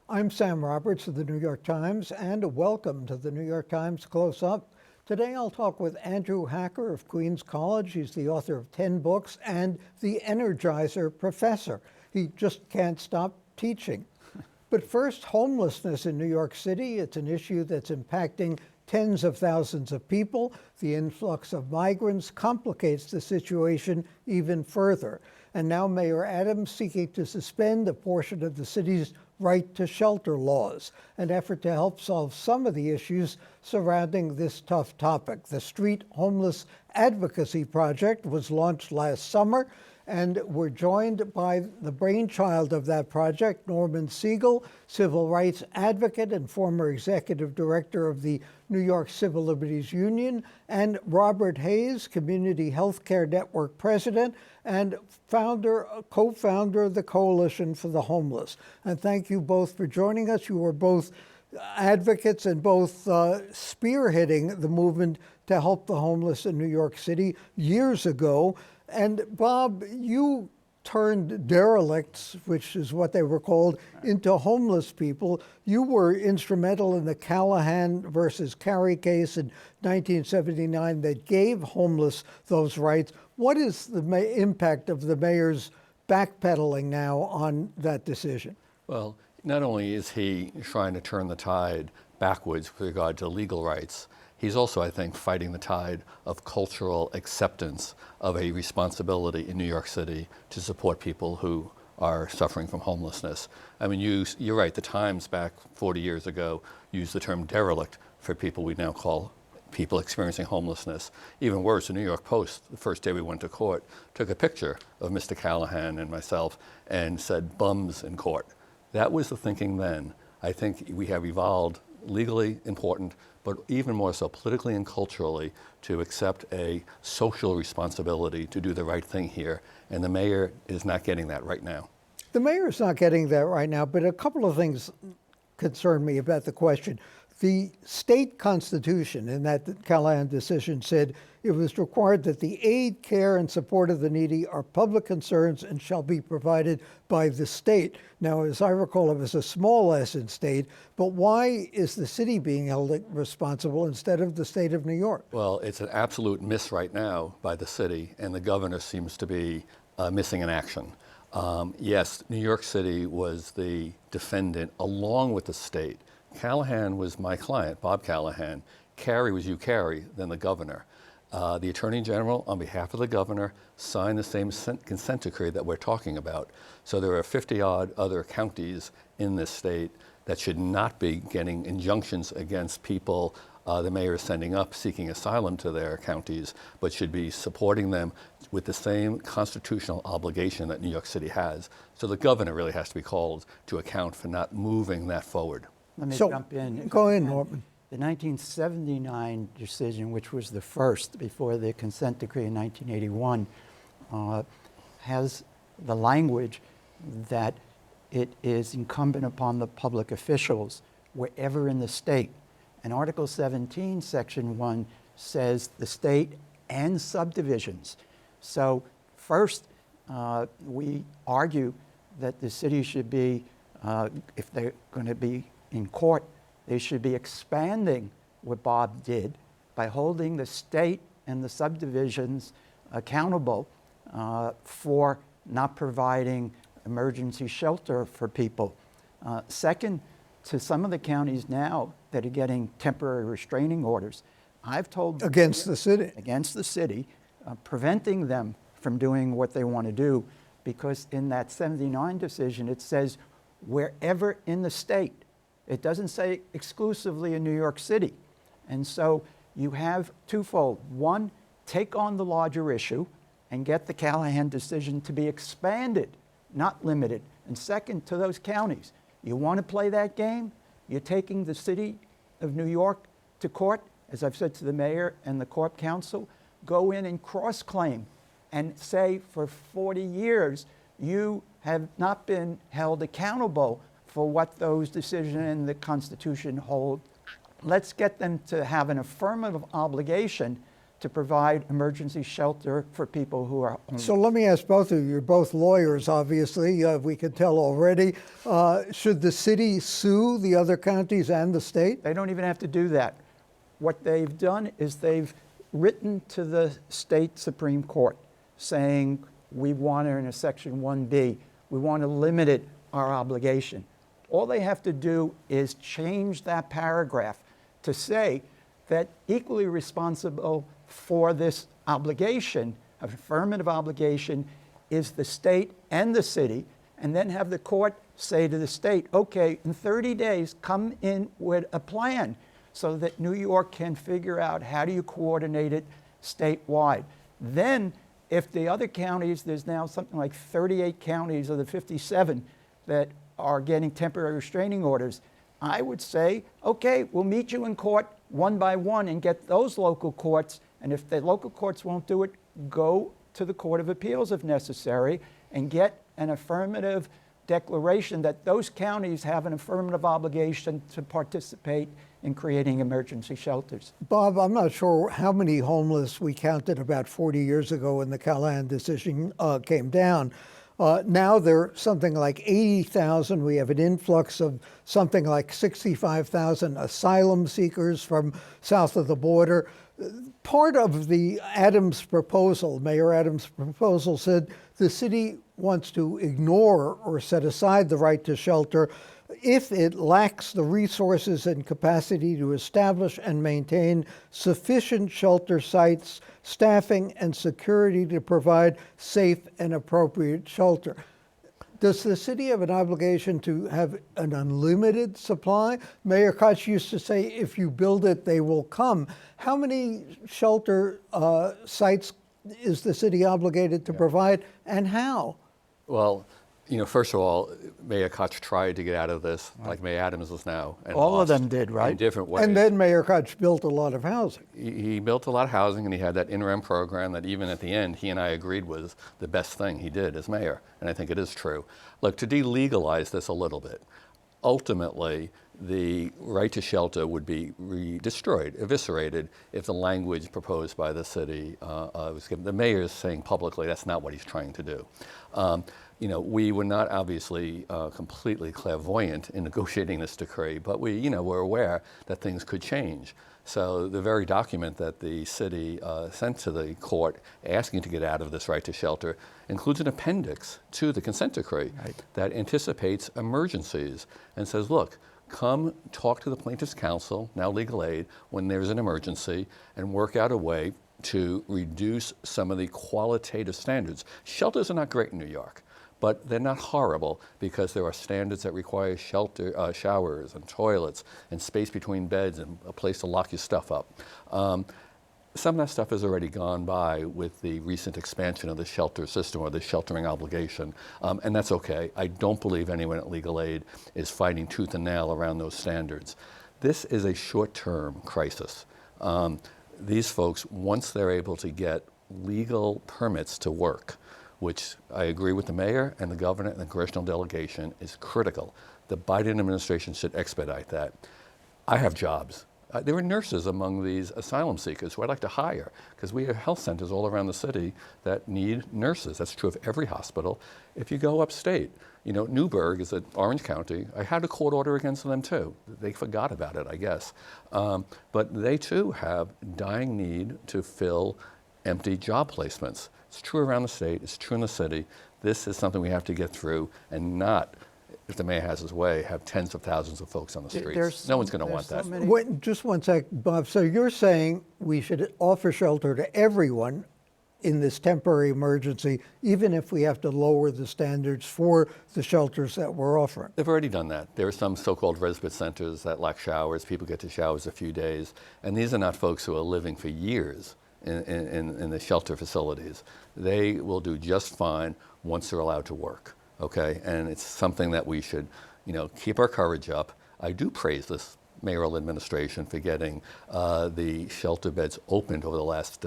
I'm Sam Roberts of the New York Times, and welcome to the New York Times Close Up. Today I'll talk with Andrew Hacker of Queens College. He's the author of 10 books and the Energizer Professor. He just can't stop teaching. But first, homelessness in New York City. It's an issue that's impacting tens of thousands of people. The influx of migrants complicates the situation even further. And now Mayor Adams seeking to suspend a portion of the city's right to shelter laws, an effort to help solve some of the issues surrounding this tough topic. The Street Homeless Advocacy Project was launched last summer, and we're joined by the brainchild of that project, Norman Siegel, civil rights advocate and former executive director of the New York Civil Liberties Union, and Robert Hayes, Community Healthcare Network president and co-founder of the Coalition for the Homeless. And thank you both for joining us. You were both advocates and both spearheading the movement to help the homeless in New York City years ago. And Bob, you turned derelicts, which is what they were called, into homeless people. You were instrumental in the Callahan versus Carey case in 1979 that gave homeless those rights. What is the impact of the mayor's backpedaling now on that decision? Well, not only is he trying to turn the tide backwards with regard to legal rights, he's also, I think, fighting the tide of cultural acceptance of a responsibility in New York City to support people who are suffering from homelessness. I mean, you're right, the Times back 40 years ago used the term derelict for people we now call people experiencing homelessness. Even worse, the New York Post, the first day we went to court, took a picture of Mr. Callahan and myself and said, "Bums in court." That was the thinking then. I think we have evolved legally important, but even more so politically and culturally, to accept a social responsibility to do the right thing here. And the mayor is not getting that right now. The mayor is not getting that right now, but a couple of things concern me about the question. The state constitution in that Callahan decision said it was required that the aid, care, and support of the needy are public concerns and shall be provided by the state. Now, as I recall, it was a small s in state, but why is the city being held responsible instead of the state of New York? Well, it's an absolute miss right now by the city, and the governor seems to be missing in action. Yes, New York City was the defendant along with the state. Callahan was my client, Bob Callahan. Carey was you, Carey, then the governor. The Attorney General, on behalf of the governor, signed the same consent decree that we're talking about. So there are 50-odd other counties in this state that should not be getting injunctions against people the mayor is sending up seeking asylum to their counties, but should be supporting them with the same constitutional obligation that New York City has. So the governor really has to be called to account for not moving that forward. Let me jump in. Go in, Norman. The 1979 decision, which was the first before the consent decree in 1981, has the language that it is incumbent upon the public officials wherever in the state. And Article 17, Section 1 says the state and subdivisions. So first, we argue that the city should be, if they're going to be in court, they should be expanding what Bob did by holding the state and the subdivisions accountable for not providing emergency shelter for people. Second, to some of the counties now that are getting temporary restraining orders, I've told against the city, preventing them from doing what they want to do, because in that 79 decision it says wherever in the state. It doesn't say exclusively in New York City. And so you have twofold. One, take on the larger issue and get the Callahan decision to be expanded, not limited. And second, to those counties, you want to play that game? You're taking the city of New York to court, as I've said to the mayor and the Corp Council, go in and cross-claim and say for 40 years you have not been held accountable for what those decisions in the Constitution hold. Let's get them to have an affirmative obligation to provide emergency shelter for people who are homeless. So let me ask both of you, you're both lawyers, obviously, we can tell already. Should the city sue the other counties and the state? They don't even have to do that. What they've done is they've written to the state Supreme Court saying, we want to, in a Section 1B, we want to limit our obligation. All they have to do is change that paragraph to say that equally responsible for this obligation, affirmative obligation, is the state and the city, and then have the court say to the state, okay, in 30 days, come in with a plan so that New York can figure out how do you coordinate it statewide. Then, if the other counties, there's now something like 38 counties of the 57 that are getting temporary restraining orders, I would say, okay, we'll meet you in court one by one and get those local courts, and if the local courts won't do it, go to the Court of Appeals if necessary and get an affirmative declaration that those counties have an affirmative obligation to participate in creating emergency shelters. Bob, I'm not sure how many homeless we counted about 40 years ago when the Callahan decision came down. Now there are something like 80,000. We have an influx of something like 65,000 asylum seekers from south of the border. Part of the Adams proposal, Mayor Adams' proposal, said the city wants to ignore or set aside the right to shelter if it lacks the resources and capacity to establish and maintain sufficient shelter sites, staffing, and security to provide safe and appropriate shelter. Does the city have an obligation to have an unlimited supply? Mayor Koch used to say, if you build it, they will come. How many shelter sites is the city obligated to provide, and how? Well, first of all, Mayor Koch tried to get out of this, like Mayor Adams is now. And All of lost them did, right? In different ways. And then Mayor Koch built a lot of housing. He built a lot of housing, and he had that interim program that even at the end, he and I agreed was the best thing he did as mayor, and I think it is true. Look, to delegalize this a little bit, ultimately, the right to shelter would be destroyed, eviscerated, if the language proposed by the city was given. The mayor is saying publicly that's not what he's trying to do. We were not obviously completely clairvoyant in negotiating this decree, but we, were aware that things could change. So the very document that the city sent to the court asking to get out of this right to shelter includes an appendix to the consent decree that anticipates emergencies and says, look, come talk to the plaintiff's counsel, now legal aid, when there's an emergency and work out a way to reduce some of the qualitative standards. Shelters are not great in New York, but they're not horrible because there are standards that require shelter, showers and toilets and space between beds and a place to lock your stuff up. Some of that stuff has already gone by with the recent expansion of the shelter system or the sheltering obligation, and that's okay. I don't believe anyone at Legal Aid is fighting tooth and nail around those standards. This is a short-term crisis. These folks, once they're able to get legal permits to work, which I agree with the mayor and the governor and the congressional delegation is critical. The Biden administration should expedite that. I have jobs. There are nurses among these asylum seekers who I'd like to hire because we have health centers all around the city that need nurses. That's true of every hospital. If you go upstate, Newburgh is in Orange County. I had a court order against them too. They forgot about it, I guess. But they too have dying need to fill empty job placements. It's true around the state. It's true in the city. This is something we have to get through and not, if the mayor has his way, have tens of thousands of folks on the streets. No one's going to want that. Wait, just one sec, Bob. So you're saying we should offer shelter to everyone in this temporary emergency, even if we have to lower the standards for the shelters that we're offering? They've already done that. There are some so-called respite centers that lack showers. People get to showers a few days. And these are not folks who are living for years in the shelter facilities. They will do just fine once they're allowed to work, okay? And it's something that we should, keep our courage up. I do praise this mayoral administration for getting the shelter beds opened over the last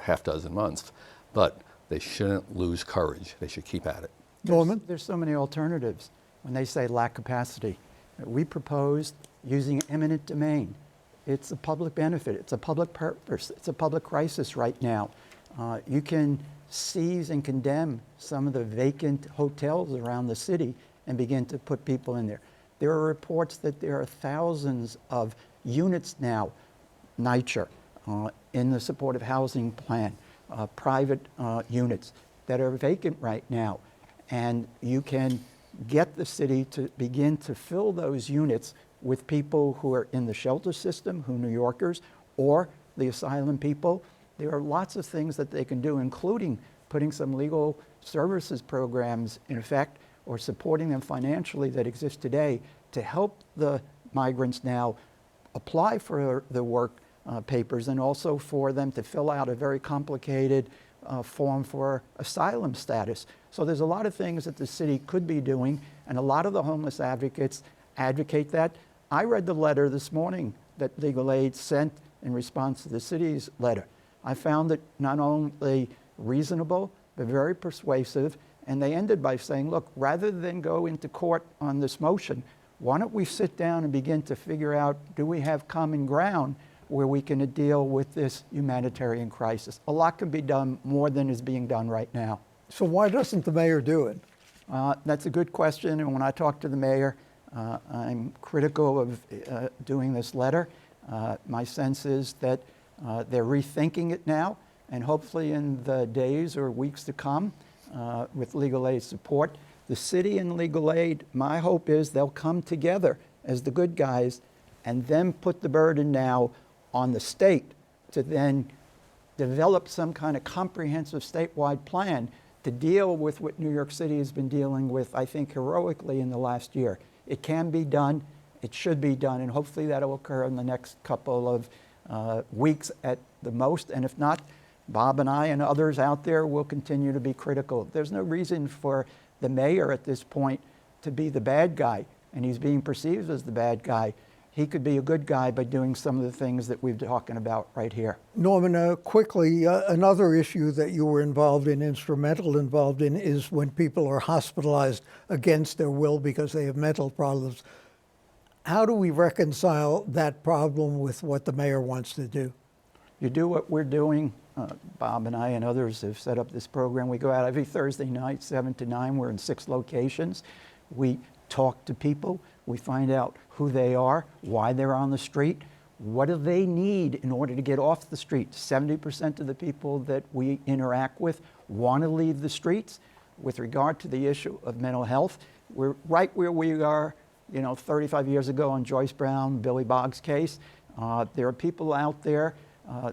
half dozen months, but they shouldn't lose courage. They should keep at it. Norman? There's so many alternatives when they say lack capacity. We proposed using eminent domain. it's a public benefit, it's a public purpose, it's a public crisis right now. You can seize and condemn some of the vacant hotels around the city and begin to put people in there. There are reports that there are thousands of units now, NYCHR, in the supportive housing plan, private units that are vacant right now. And you can get the city to begin to fill those units with people who are in the shelter system, who are New Yorkers, or the asylum people. There are lots of things that they can do, including putting some legal services programs in effect or supporting them financially that exist today to help the migrants now apply for the work papers, and also for them to fill out a very complicated form for asylum status. So there's a lot of things that the city could be doing, and a lot of the homeless advocates advocate that. I read the letter this morning that Legal Aid sent in response to the city's letter. I found it not only reasonable, but very persuasive, and they ended by saying, look, rather than go into court on this motion, why don't we sit down and begin to figure out, do we have common ground where we can deal with this humanitarian crisis? A lot can be done, more than is being done right now. So why doesn't the mayor do it? That's a good question, and when I talk to the mayor, I'm critical of doing this letter. My sense is that they're rethinking it now, and hopefully in the days or weeks to come, with Legal Aid support, the city and Legal Aid, my hope is they'll come together as the good guys and then put the burden now on the state to then develop some kind of comprehensive statewide plan to deal with what New York City has been dealing with, I think, heroically in the last year. It can be done, it should be done, and hopefully that will occur in the next couple of weeks at the most, and if not, Bob and I and others out there will continue to be critical. There's no reason for the mayor at this point to be the bad guy, and he's being perceived as the bad guy. He could be a good guy by doing some of the things that we've been talking about right here. Norman, quickly, another issue that you were instrumental involved in, is when people are hospitalized against their will because they have mental problems. How do we reconcile that problem with what the mayor wants to do? You do what we're doing. Bob and I and others have set up this program. We go out every Thursday night, 7 to 9. We're in 6 locations. We talk to people. We find out who they are, why they're on the street, what do they need in order to get off the street. 70% of the people that we interact with want to leave the streets. With regard to the issue of mental health, we're right where we are, 35 years ago on Joyce Brown, Billy Boggs' case. There are people out there,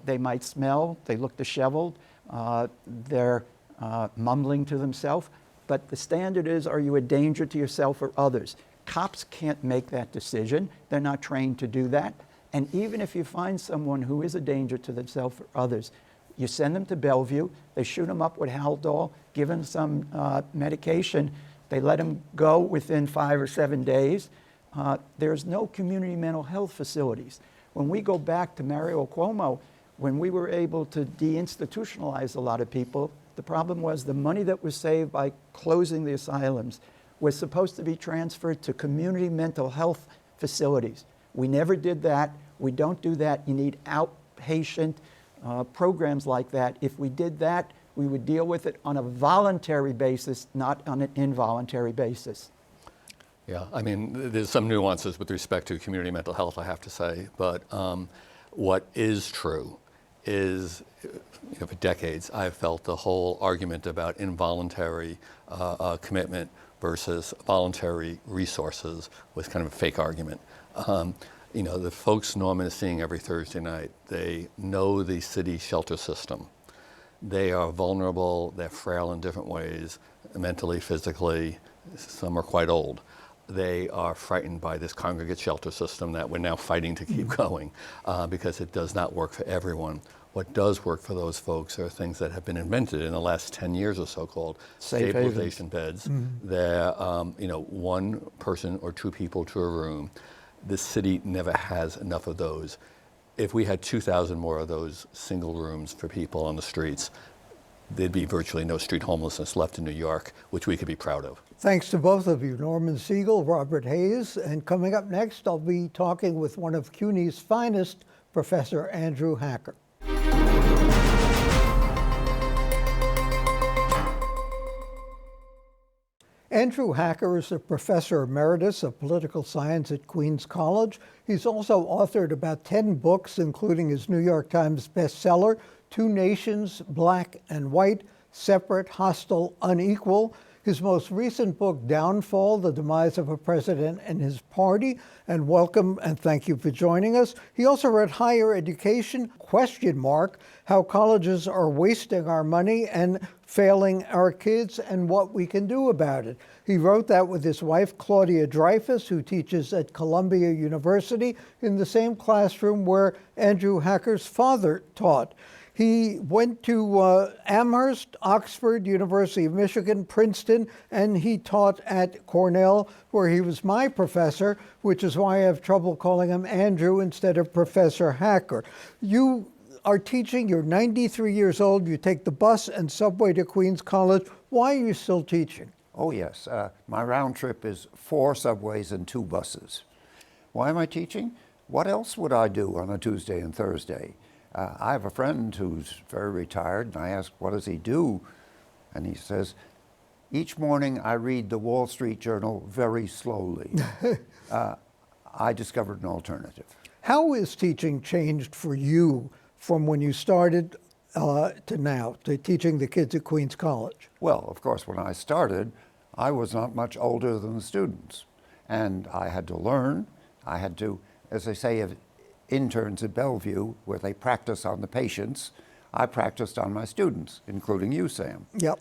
they might smell, they look disheveled, they're mumbling to themselves, but the standard is, are you a danger to yourself or others? Cops can't make that decision. They're not trained to do that. And even if you find someone who is a danger to themselves or others, you send them to Bellevue, they shoot them up with Haldol, give them some medication, they let them go within 5 or 7 days. There's no community mental health facilities. When we go back to Mario Cuomo, when we were able to deinstitutionalize a lot of people, the problem was the money that was saved by closing the asylums was supposed to be transferred to community mental health facilities. We never did that. We don't do that. You need outpatient programs like that. If we did that, we would deal with it on a voluntary basis, not on an involuntary basis. Yeah, I mean, there's some nuances with respect to community mental health, I have to say, but what is true is, for decades, I've felt the whole argument about involuntary commitment versus voluntary resources was kind of a fake argument. The folks Norman is seeing every Thursday night, they know the city shelter system. They are vulnerable, they're frail in different ways, mentally, physically, some are quite old. They are frightened by this congregate shelter system that we're now fighting to keep going because it does not work for everyone. What does work for those folks are things that have been invented in the last 10 years or so, called Safe stabilization beds. They're, 1 person or 2 people to a room. The city never has enough of those. If we had 2,000 more of those single rooms for people on the streets, there'd be virtually no street homelessness left in New York, which we could be proud of. Thanks to both of you, Norman Siegel, Robert Hayes. And coming up next, I'll be talking with one of CUNY's finest, Professor Andrew Hacker. Andrew Hacker is a professor emeritus of political science at Queens College. He's also authored about 10 books, including his New York Times bestseller, Two Nations, Black and White, Separate, Hostile, Unequal. His most recent book, Downfall, The Demise of a President and His Party. And welcome and thank you for joining us. He also wrote Higher Education, ? How colleges are wasting our money and failing our kids and what we can do about it. He wrote that with his wife, Claudia Dreyfus, who teaches at Columbia University in the same classroom where Andrew Hacker's father taught. He went to Amherst, Oxford, University of Michigan, Princeton, and he taught at Cornell, where he was my professor, which is why I have trouble calling him Andrew instead of Professor Hacker. You are teaching, you're 93 years old, you take the bus and subway to Queens College. Why are you still teaching? Oh yes, my round trip is 4 subways and 2 buses. Why am I teaching? What else would I do on a Tuesday and Thursday? I have a friend who's very retired, and I ask, what does he do? And he says, each morning I read the Wall Street Journal very slowly. I discovered an alternative. How is teaching changed for you from when you started to now, to teaching the kids at Queens College? Well, of course, when I started, I was not much older than the students. And I had to learn. I had to, as they say of interns at Bellevue, where they practice on the patients, I practiced on my students, including you, Sam. Yep.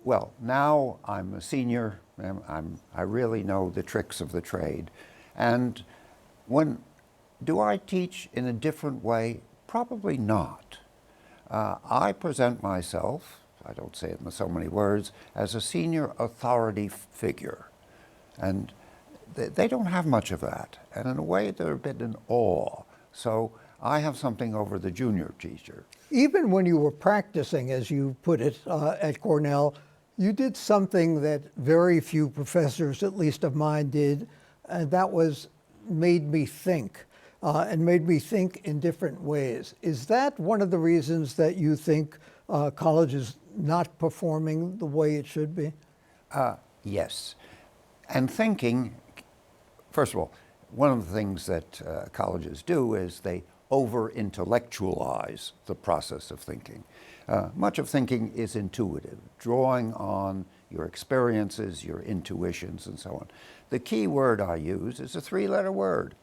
Well, now I'm a senior. I really know the tricks of the trade. And do I teach in a different way? Probably not. I present myself, I don't say it in so many words, as a senior authority figure. And they don't have much of that. And in a way, they're a bit in awe. So I have something over the junior teacher. Even when you were practicing, as you put it, at Cornell, you did something that very few professors, at least of mine, did, and that was made me think. And made me think in different ways. Is that one of the reasons that you think college is not performing the way it should be? Yes. And thinking, first of all, one of the things that colleges do is they over-intellectualize the process of thinking. Much of thinking is intuitive, drawing on your experiences, your intuitions, and so on. The key word I use is a 3-letter word.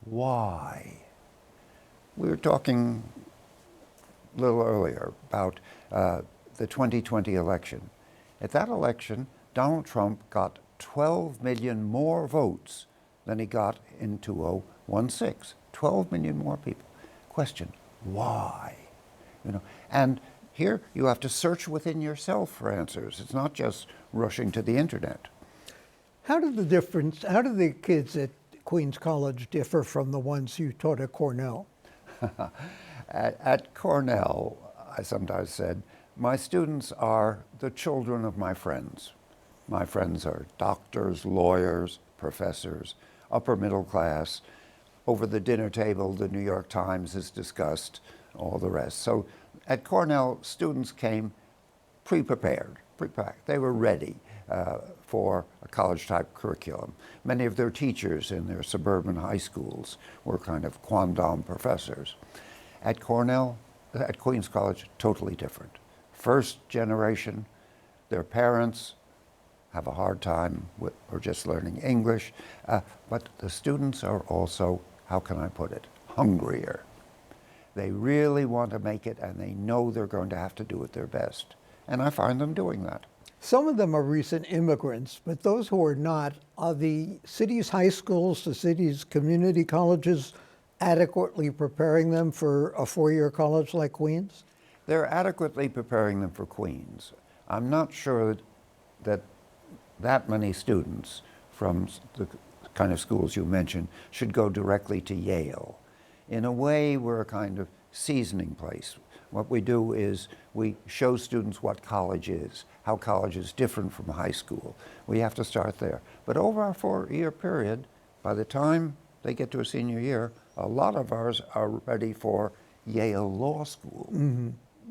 Why? We were talking a little earlier about the 2020 election. At that election, Donald Trump got 12 million more votes than he got in 2016. 12 million more people. Question, why? And here you have to search within yourself for answers. It's not just rushing to the internet. How did the kids at Queens College differ from the ones you taught at Cornell? At Cornell, I sometimes said, my students are the children of my friends. My friends are doctors, lawyers, professors, upper middle class. Over the dinner table, the New York Times has discussed all the rest. So at Cornell, students came pre-prepared. They were ready for a college-type curriculum. Many of their teachers in their suburban high schools were kind of quondam professors. At Cornell, at Queens College, totally different. First generation, their parents have a hard time or just learning English, but the students are also, how can I put it, hungrier. They really want to make it, and they know they're going to have to do it their best. And I find them doing that. Some of them are recent immigrants, but those who are not, are the city's high schools, the city's community colleges adequately preparing them for a four-year college like Queens? They're adequately preparing them for Queens. I'm not sure that many students from the kind of schools you mentioned should go directly to Yale. In a way, we're a kind of seasoning place. What we do is we show students what college is, how college is different from high school. We have to start there. But over our 4-year period, by the time they get to a senior year, a lot of ours are ready for Yale Law School.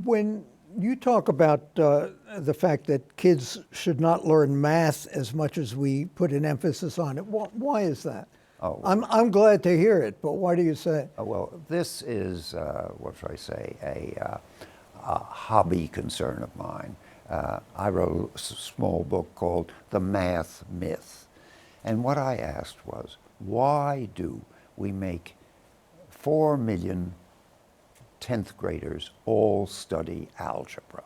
When you talk about the fact that kids should not learn math as much as we put an emphasis on it, why is that? Oh. I'm glad to hear it, but why do you say? Well, this is, what should I say, a hobby concern of mine. I wrote a small book called The Math Myth. And what I asked was, why do we make 4 million 10th graders all study algebra?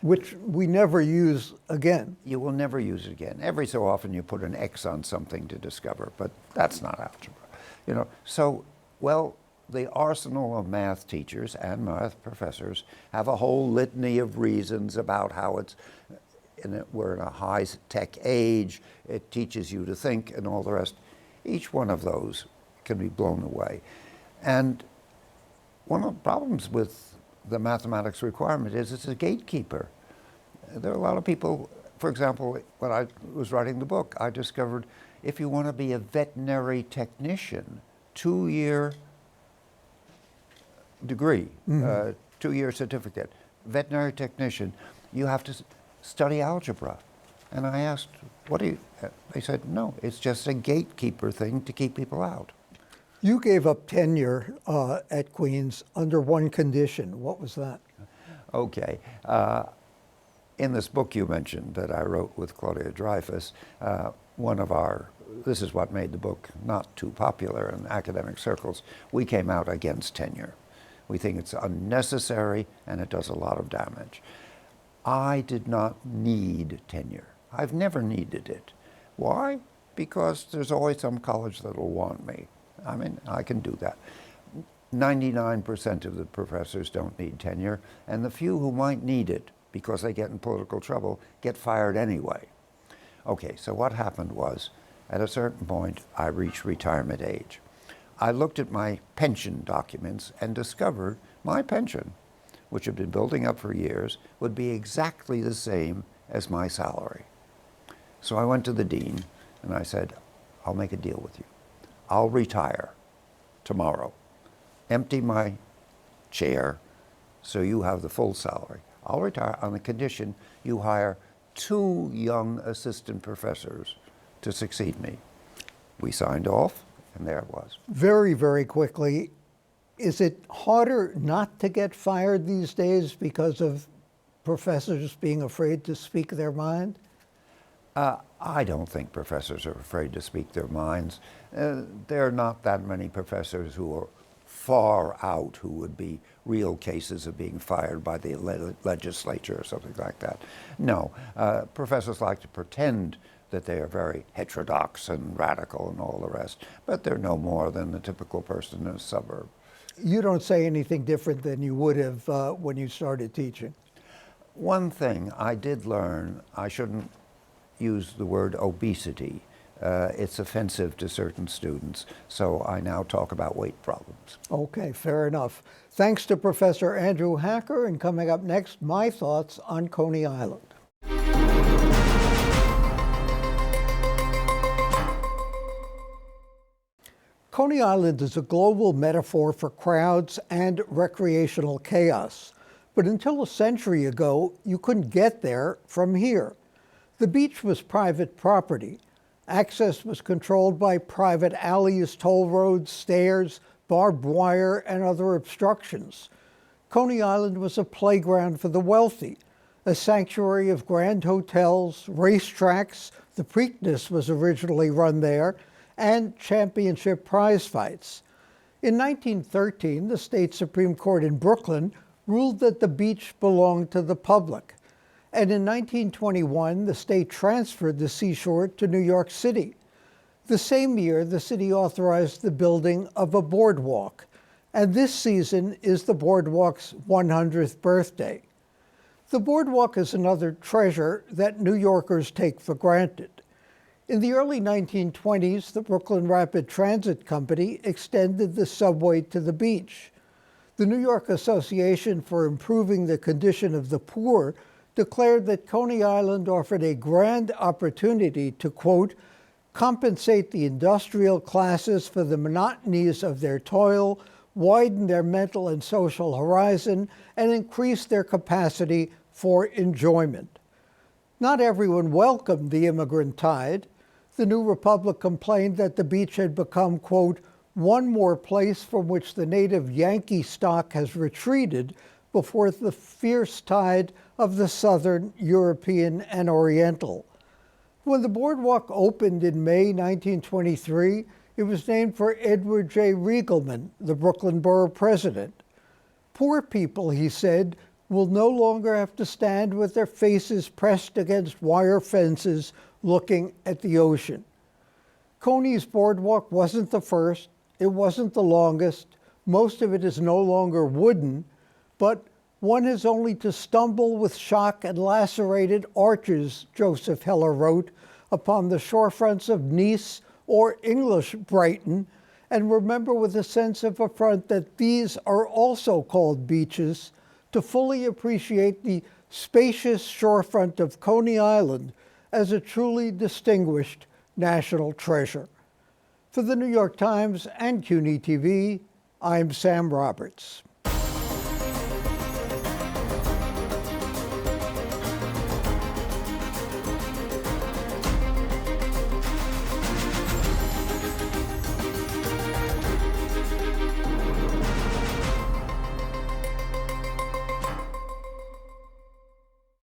Which we never use again. You will never use it again. Every so often you put an X on something to discover, but that's not algebra. So, well, the arsenal of math teachers and math professors have a whole litany of reasons about how we're in a high-tech age, it teaches you to think and all the rest. Each one of those can be blown away. And one of the problems with the mathematics requirement is it's a gatekeeper. There are a lot of people, for example, when I was writing the book, I discovered if you want to be a veterinary technician, 2-year degree, 2-year certificate, veterinary technician, you have to study algebra. And I asked, what do you, they said, no, it's just a gatekeeper thing to keep people out. You gave up tenure at Queens under one condition. What was that? Okay. In this book you mentioned that I wrote with Claudia Dreyfus, this is what made the book not too popular in academic circles. We came out against tenure. We think it's unnecessary and it does a lot of damage. I did not need tenure. I've never needed it. Why? Because there's always some college that will want me. I mean, I can do that. 99% of the professors don't need tenure, and the few who might need it because they get in political trouble get fired anyway. Okay, so what happened was, at a certain point, I reached retirement age. I looked at my pension documents and discovered my pension, which had been building up for years, would be exactly the same as my salary. So I went to the dean and I said, I'll make a deal with you. I'll retire tomorrow. Empty my chair so you have the full salary. I'll retire on the condition you hire 2 young assistant professors to succeed me. We signed off, and there it was. Very, very quickly, is it harder not to get fired these days because of professors being afraid to speak their mind? I don't think professors are afraid to speak their minds. There are not that many professors who are far out who would be real cases of being fired by the legislature or something like that. No, professors like to pretend that they are very heterodox and radical and all the rest, but they're no more than the typical person in a suburb. You don't say anything different than you would have when you started teaching. One thing I did learn, I shouldn't use the word obesity. It's offensive to certain students, so I now talk about weight problems. Okay, fair enough. Thanks to Professor Andrew Hacker, and coming up next, my thoughts on Coney Island. Coney Island is a global metaphor for crowds and recreational chaos. But until a century ago, you couldn't get there from here. The beach was private property. Access was controlled by private alleys, toll roads, stairs, barbed wire, and other obstructions. Coney Island was a playground for the wealthy, a sanctuary of grand hotels, racetracks, the Preakness was originally run there, and championship prize fights. In 1913, the state Supreme Court in Brooklyn ruled that the beach belonged to the public. And in 1921, the state transferred the seashore to New York City. The same year, the city authorized the building of a boardwalk. And this season is the boardwalk's 100th birthday. The boardwalk is another treasure that New Yorkers take for granted. In the early 1920s, the Brooklyn Rapid Transit Company extended the subway to the beach. The New York Association for Improving the Condition of the Poor declared that Coney Island offered a grand opportunity to, quote, compensate the industrial classes for the monotonies of their toil, widen their mental and social horizon, and increase their capacity for enjoyment. Not everyone welcomed the immigrant tide. The New Republic complained that the beach had become, quote, one more place from which the native Yankee stock has retreated before the fierce tide of the Southern European and Oriental. When the boardwalk opened in May 1923, it was named for Edward J. Riegelman, the Brooklyn Borough president. Poor people, he said, will no longer have to stand with their faces pressed against wire fences looking at the ocean. Coney's boardwalk wasn't the first, it wasn't the longest, most of it is no longer wooden, but one has only to stumble with shock and lacerated arches, Joseph Heller wrote, upon the shorefronts of Nice or English Brighton, and remember with a sense of affront that these are also called beaches, to fully appreciate the spacious shorefront of Coney Island as a truly distinguished national treasure. For the New York Times and CUNY TV, I'm Sam Roberts.